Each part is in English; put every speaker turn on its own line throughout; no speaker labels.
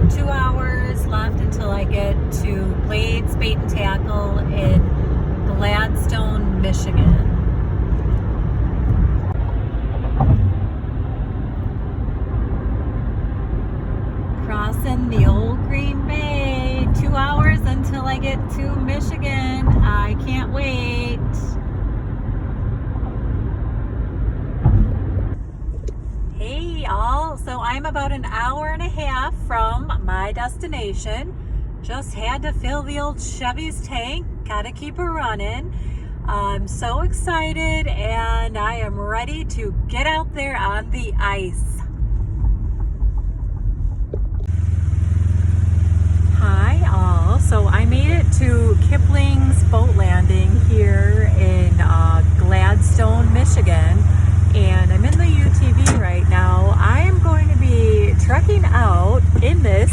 2 hours left until I get to Blades Bait and Tackle in Gladstone, Michigan. Crossing the old Green Bay. 2 hours until I get to Michigan. I can't wait. Hey y'all, so I'm about an hour and a half from my destination. Just had to fill the old Chevy's tank, gotta keep it running. I'm so excited and I am ready to get out there on the ice. Hi all, so I made it to Kipling's boat landing here in Gladstone, Michigan. And I'm in the UTV right now. I am going to be trekking out in this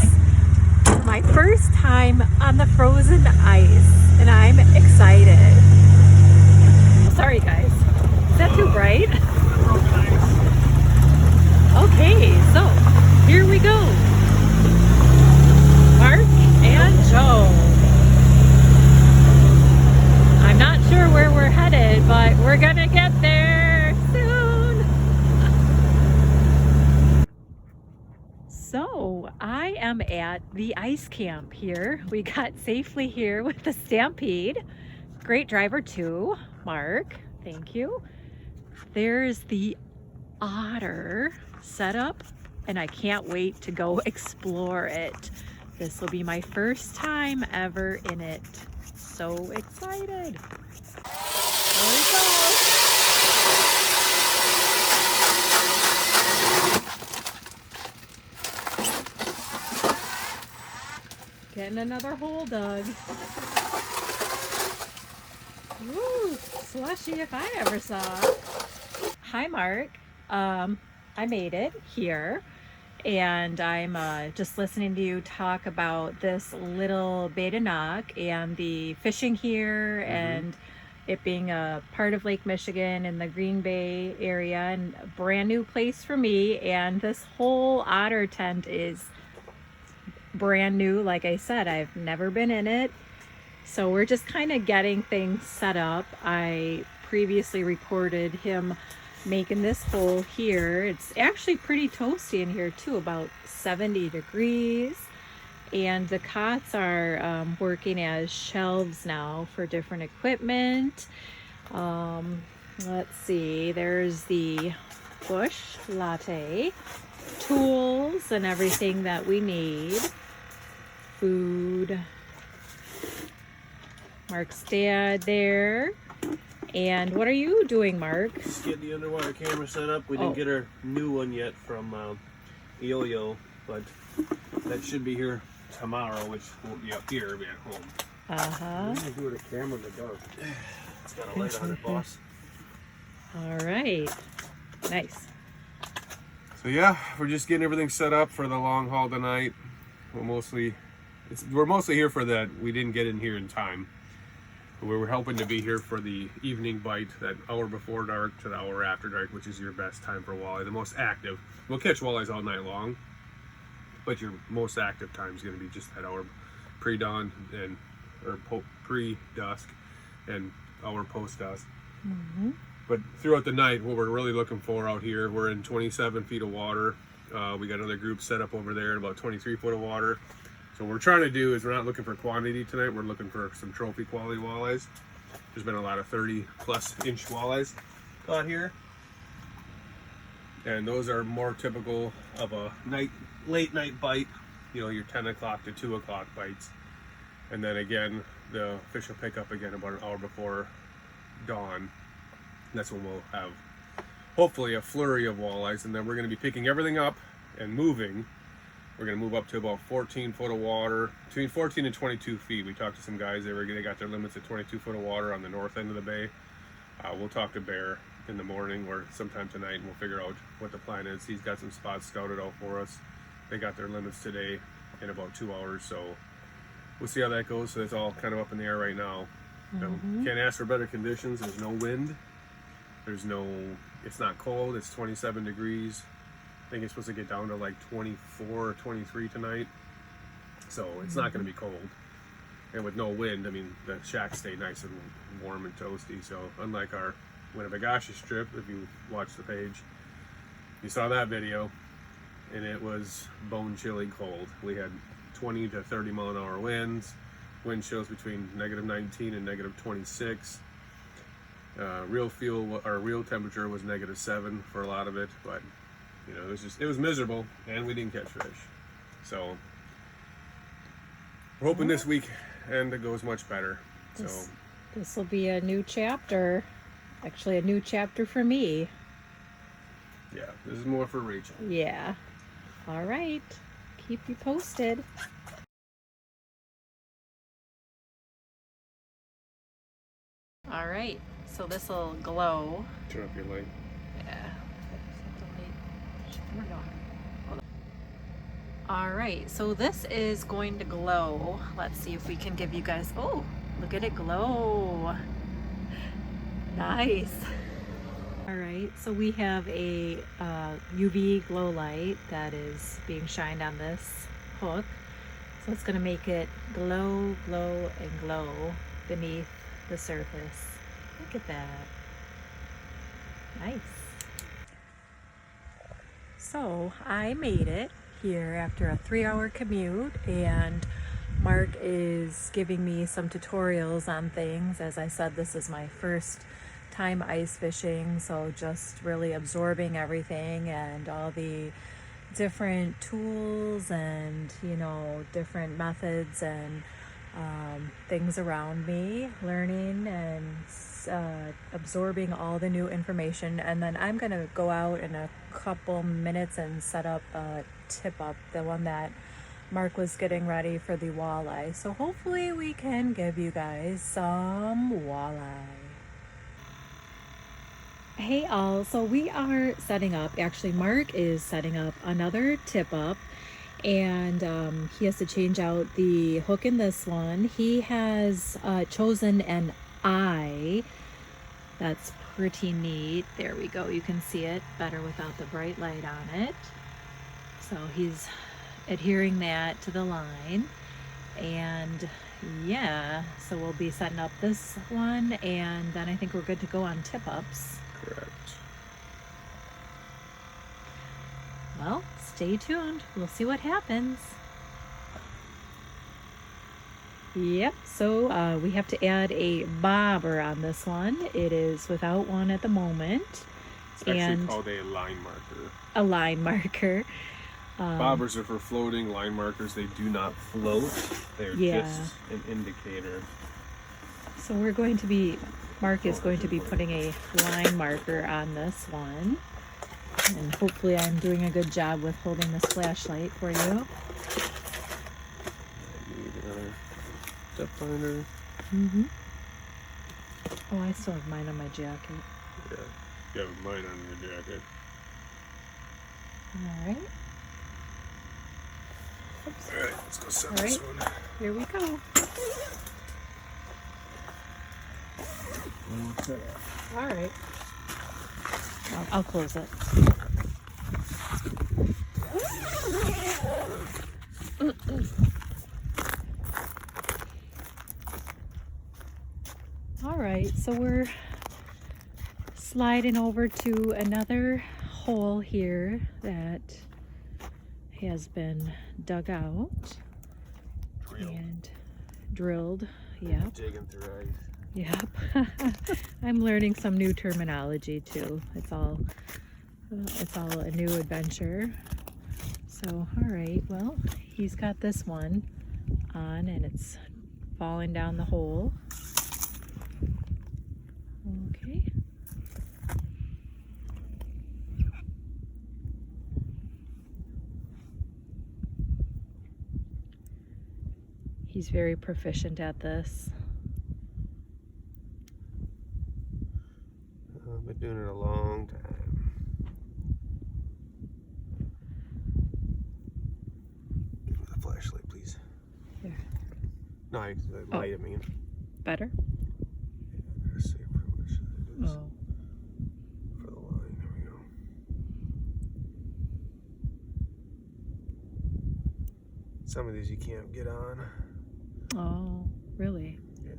for my first time on the frozen ice, and I'm excited. Sorry guys, is that too bright? Okay, so here we go. Mark and Joe. I'm not sure where we're headed, but we're gonna get there soon. So I am at the ice camp here. We got safely here with the Stampede. Great driver too, Mark. Thank you. There's the otter set up and I can't wait to go explore it. This will be my first time ever in it. So excited. There we go. Getting another hole dug. Woo, slushy if I ever saw. Hi Mark, I made it here and I'm just listening to you talk about this little Bay De Noc and the fishing here and it being a part of Lake Michigan in the Green Bay area and a brand new place for me, and this whole otter tent is brand new. Like I said, I've never been in it, so we're just kind of getting things set up. I previously recorded him making this hole here. It's actually pretty toasty in here too, about 70 degrees, and the cots are working as shelves now for different equipment. Let's see, there's the bush latte, tools and everything that we need. Food. Mark's dad there. And what are you doing, Mark?
Just getting the underwater camera set up. We didn't get our new one yet from Yo-Yo, but that should be here tomorrow, which won't be up here, it'll be at home.
What do you do with a camera in the dark?
It's got a light on it, boss.
All right. Nice.
So yeah, we're just getting everything set up for the long haul tonight. We're mostly here for that. We didn't get in here in time. We were hoping to be here for the evening bite, that hour before dark to the hour after dark, which is your best time for walleye, the most active. We'll catch walleyes all night long, but your most active time is going to be just that hour pre-dawn or pre-dusk and hour post-dusk. But throughout the night, what we're really looking for out here, we're in 27 feet of water. We got another group set up over there in about 23 foot of water. So what we're trying to do is we're not looking for quantity tonight, we're looking for some trophy quality walleyes. There's been a lot of 30 plus inch walleyes caught here. And those are more typical of a late night bite, you know, your 10 o'clock to 2 o'clock bites. And then again, the fish will pick up again about an hour before dawn. That's when we'll have hopefully a flurry of walleyes, and then we're going to be picking everything up and moving. We're going to move up to about 14 foot of water, between 14 and 22 feet. We talked to some guys, they got their limits at 22 foot of water on the north end of the bay. We'll talk to Bear in the morning or sometime tonight, and we'll figure out what the plan is. He's got some spots scouted out for us. They got their limits today in about 2 hours, so we'll see how that goes. So it's all kind of up in the air right now. So can't ask for better conditions. There's no wind. It's not cold. It's 27 degrees. I think it's supposed to get down to like 24 or 23 tonight. so it's not going to be cold. And with no wind, I mean, the shacks stay nice and warm and toasty. So unlike our Winnebagoshi strip, if you watch the page, you saw that video, and it was bone-chilling cold. We had 20 to 30 mile an hour winds, wind chills between -19 and -26. Real real temperature was -7 for a lot of it, but you know, it was miserable, and we didn't catch fish. So we're hoping this weekend it goes much better. So
This will be a new chapter. Actually, a new chapter for me.
yeah, this is more for Rachel.
Yeah. All right. Keep you posted. All right. So this will glow.
Turn up your light.
Yeah. All right. So this is going to glow. Let's see if we can give you guys. Oh, look at it glow. Nice. All right, so we have a UV glow light that is being shined on this hook. So it's going to make it glow, glow, and glow beneath the surface. Look at that. Nice. So I made it here after a 3-hour commute, and Mark is giving me some tutorials on things. As I said, this is my first time ice fishing, so just really absorbing everything and all the different tools and, you know, different methods and things around me, learning and absorbing all the new information. And then I'm gonna go out in a couple minutes and set up a tip up, the one that Mark was getting ready for the walleye. So hopefully we can give you guys some walleye. Hey all, so we are setting up, actually Mark is setting up another tip up, and he has to change out the hook in this one. He has chosen an eye. That's pretty neat. There we go, you can see it better without the bright light on it. So he's adhering that to the line, and yeah, so we'll be setting up this one, and then I think we're good to go on tip ups.
Correct.
Well, stay tuned. We'll see what happens. Yep, so we have to add a bobber on this one. It is without one at the moment.
It's actually called a line marker.
A line marker.
Bobbers are for floating. Line markers, they do not float. They're just an indicator.
So we're going to be, Mark is going to be putting a line marker on this one. And hopefully I'm doing a good job with holding this flashlight for you.
I need another depth finder.
Mm-hmm. Oh, I still have mine on my jacket.
Yeah, you have mine on your jacket.
All right.
Oops. All right, let's go set this one.
Here we go. All right. I'll close it. All right, so we're sliding over to another hole here that has been dug out and drilled. Yep.
Digging through ice.
Yep. I'm learning some new terminology too. It's all a new adventure. So, all right, well, he's got this one on and it's falling down the hole. Okay. He's very proficient at this.
I've been doing it a long time. Give me the flashlight, please.
Here.
No, the light, I mean.
Better?
Yeah, I gotta see which side it is.
Oh.
For the line, there we go.
Some of these you can't get on.
Oh, really?
Yeah.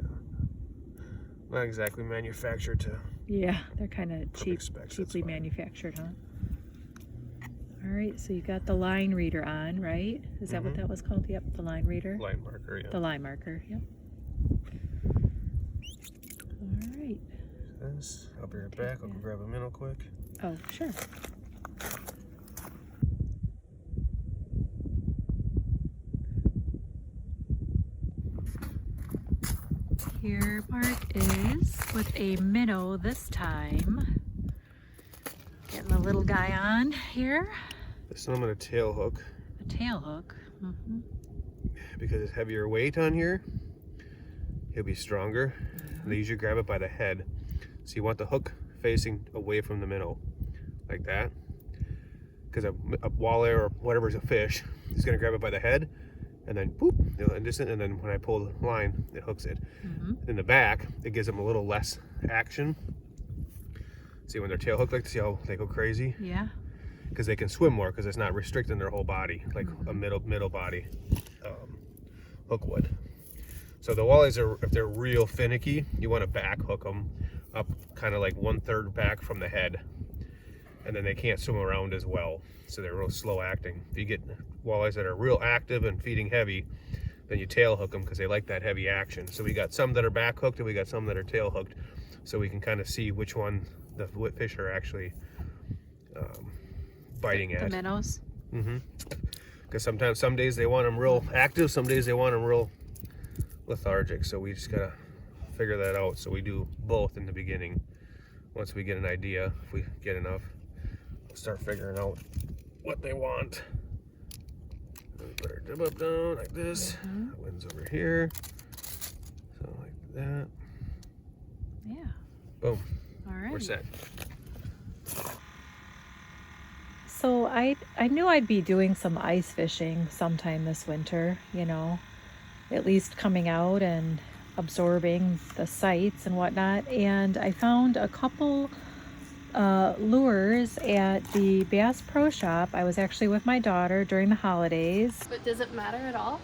Not exactly manufactured to.
Yeah, they're kind of
specs,
cheaply
that's why.
manufactured, huh? All right, so you got the line reader on, right? Is that what that was called? Yep, the line reader.
Line marker, yeah.
The line marker, yep. All right.
This. I'll be right back. I'll go grab a minnow quick.
Oh, sure. Here Mark is with a minnow this time. Getting the little guy on here.
This one I'm going to tail hook.
A tail hook. Mm-hmm.
Because it's heavier weight on here, he'll be stronger. They usually grab it by the head. So you want the hook facing away from the minnow, like that. Because a walleye or whatever's a fish is going to grab it by the head, and then boop, and then when I pull the line, it hooks it. In the back, it gives them a little less action. See when they're tail hooked, like, see how they go crazy?
Yeah.
Because they can swim more because it's not restricting their whole body like a middle body hook would. So the walleyes are, if they're real finicky, you want to back hook them up kind of like 1/3 back from the head, and then they can't swim around as well, so they're real slow acting. If you get walleyes that are real active and feeding heavy, then you tail hook them because they like that heavy action. So we got some that are back hooked and we got some that are tail hooked, so we can kind of see which one the fish are actually biting at.
The minnows?
Because sometimes, some days they want them real active, some days they want them real lethargic. So we just gotta figure that out. So we do both in the beginning. Once we get an idea, if we get enough, we'll start figuring out what they want. We put our jib up down like this. Wind's over here. So like that.
Yeah.
Boom.
All right.
We're set.
So I knew I'd be doing some ice fishing sometime this winter, you know, at least coming out and absorbing the sights and whatnot. And I found a couple lures at the Bass Pro Shop. I was actually with my daughter during the holidays.
But does it matter at all?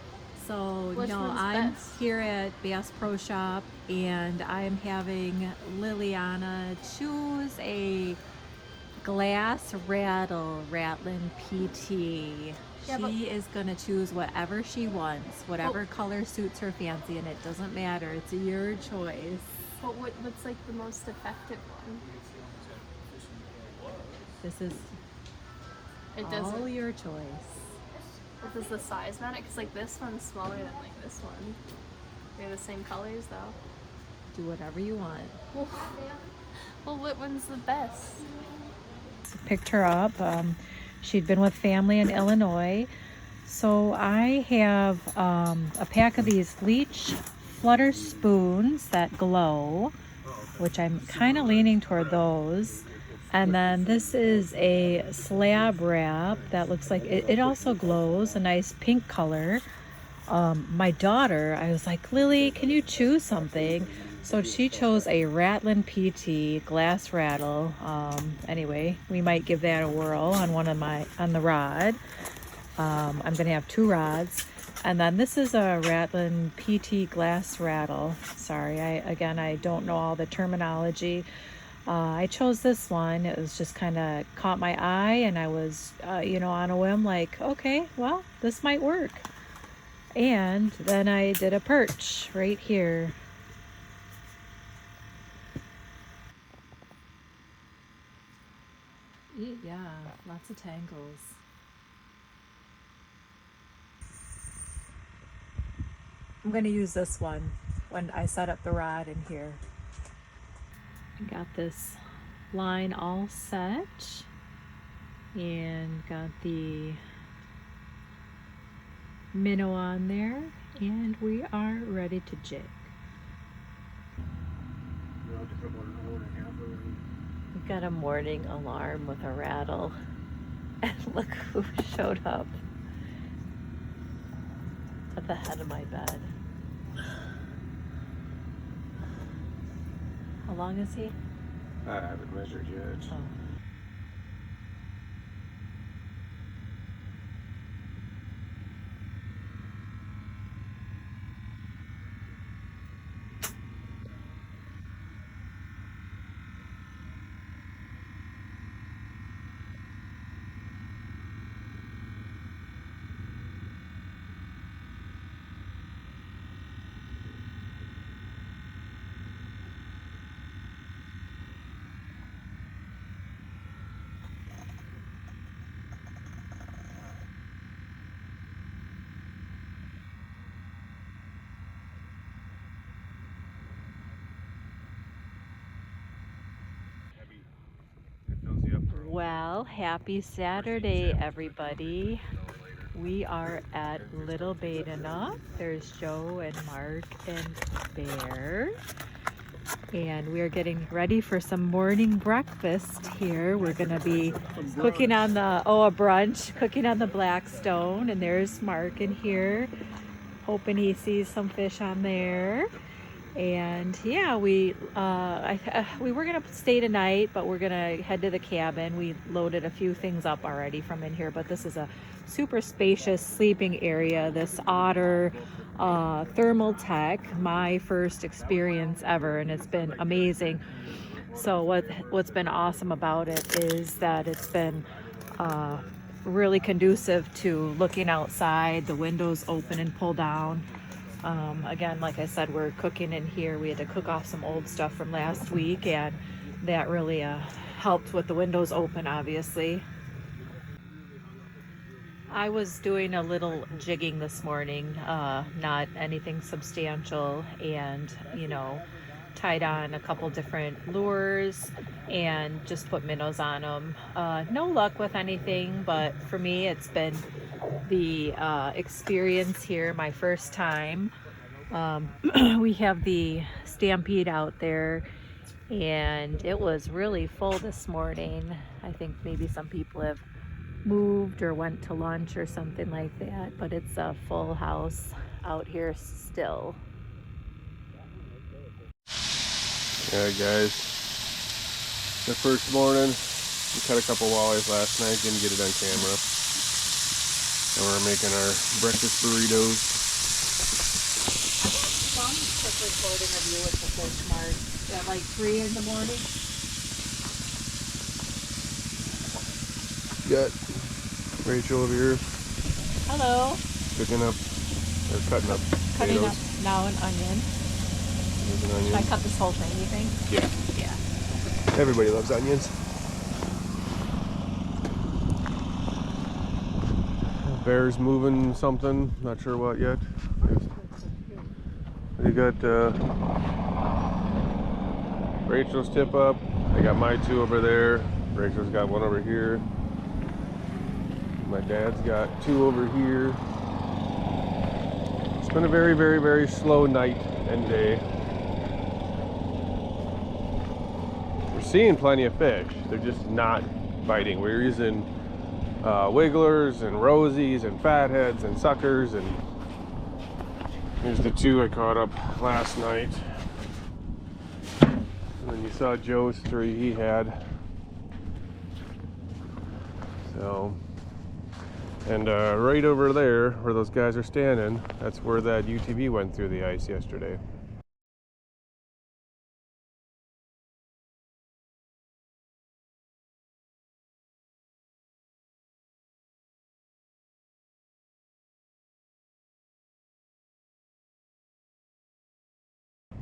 So
Which
no,
one's
I'm
best?
here at Bass Pro Shop and I'm having Liliana choose a glass rattle Ratlin PT.
Yeah, but-
She is gonna choose whatever she wants, whatever color suits her fancy, and it doesn't matter. It's your choice.
But what's like the most effective one?
This is
It
all
doesn't.
your choice.
Does the size matter? Because like this one's smaller than like this one. They're the same colors though.
Do whatever you want.
Well, what one's the best?
Picked her up. She'd been with family in Illinois. So I have a pack of these Leech Flutter spoons that glow, which I'm kind of leaning toward those. And then this is a slab wrap that looks like it also glows, a nice pink color. My daughter, I was like, Lily, can you choose something? So she chose a Ratlin PT glass rattle. Anyway, we might give that a whirl on on the rod. I'm gonna have 2 rods. And then this is a Ratlin PT glass rattle. Sorry, I don't know all the terminology. I chose this one. It was just kind of caught my eye, and I was, on a whim, like, okay, well, this might work. And then I did a perch right here. Yeah, lots of tangles. I'm going to use this one when I set up the rod in here. I got this line all set and got the minnow on there, and we are ready to jig. We got a morning alarm with a rattle, and look who showed up at the head of my bed. How long is he?
I haven't measured yet.
Oh. Well, happy Saturday, everybody. We are at Little Bay De Noc. There's Joe and Mark and Bear. And we're getting ready for some morning breakfast here. We're gonna be cooking on the, a brunch, cooking on the Blackstone. And there's Mark in here, hoping he sees some fish on there. And yeah, we were gonna stay tonight, but we're gonna head to the cabin. We loaded a few things up already from in here, but this is a super spacious sleeping area. This Otter thermal tech, my first experience ever, and it's been amazing. So what's been awesome about it is that it's been really conducive to looking outside. The windows open and pull down. Again, like I said, we're cooking in here. We had to cook off some old stuff from last week, and that really helped with the windows open, obviously. I was doing a little jigging this morning, not anything substantial, and tied on a couple different lures and just put minnows on them. No luck with anything, but for me it's been the experience here, my first time. We have the Stampede out there, and it was really full this morning. I think maybe some people have moved or went to lunch or something like that, but it's a full house out here still.
Yeah, guys, the first morning, we caught a couple walleyes last night, didn't get it on camera. And we're making our breakfast burritos.
Some quick recording of you with the fish, Mark, at like 3 in the morning.
Got Rachel over here
Hello.
cooking up, or cutting up
Cutting
potatoes.
up now an onion.
There's an
Should I
onion.
cut this whole thing, you think?
Yeah.
Yeah.
Everybody loves onions. Bear's moving something, not sure what yet. We got Rachel's tip up. I got my two over there. Rachel's got one over here. My dad's got two over here. It's been a very, very, very slow night and day. We're seeing plenty of fish. They're just not biting. We're using wigglers and rosies and fatheads and suckers, and here's the two I caught up last night. And then you saw Joe's three he had. So, and right over there where those guys are standing, that's where that UTV went through the ice yesterday.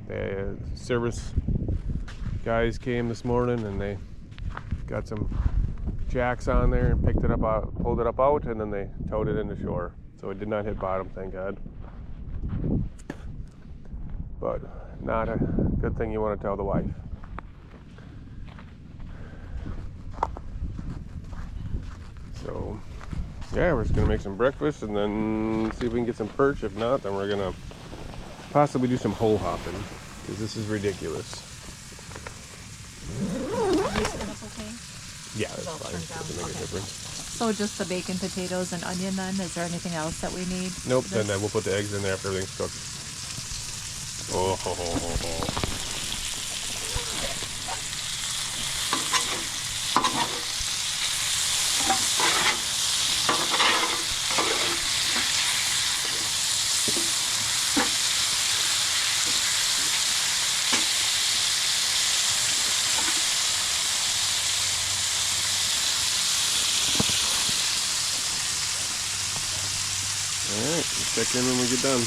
The service guys came this morning and they got some jacks on there and picked it up out, pulled it up out, and then they towed it into shore. So it did not hit bottom, thank God. But not a good thing you want to tell the wife. So yeah, we're just gonna make some breakfast and then see if we can get some perch. If not, then we're gonna possibly do some hole hopping, because this is ridiculous. Yeah, that's fine. Doesn't make a difference.
So just the bacon, potatoes, and onion then? Is there anything else that we need?
Nope, then we'll put the eggs in there after everything's cooked. Oh, ho, ho, ho, ho. Alright, check in when we get done.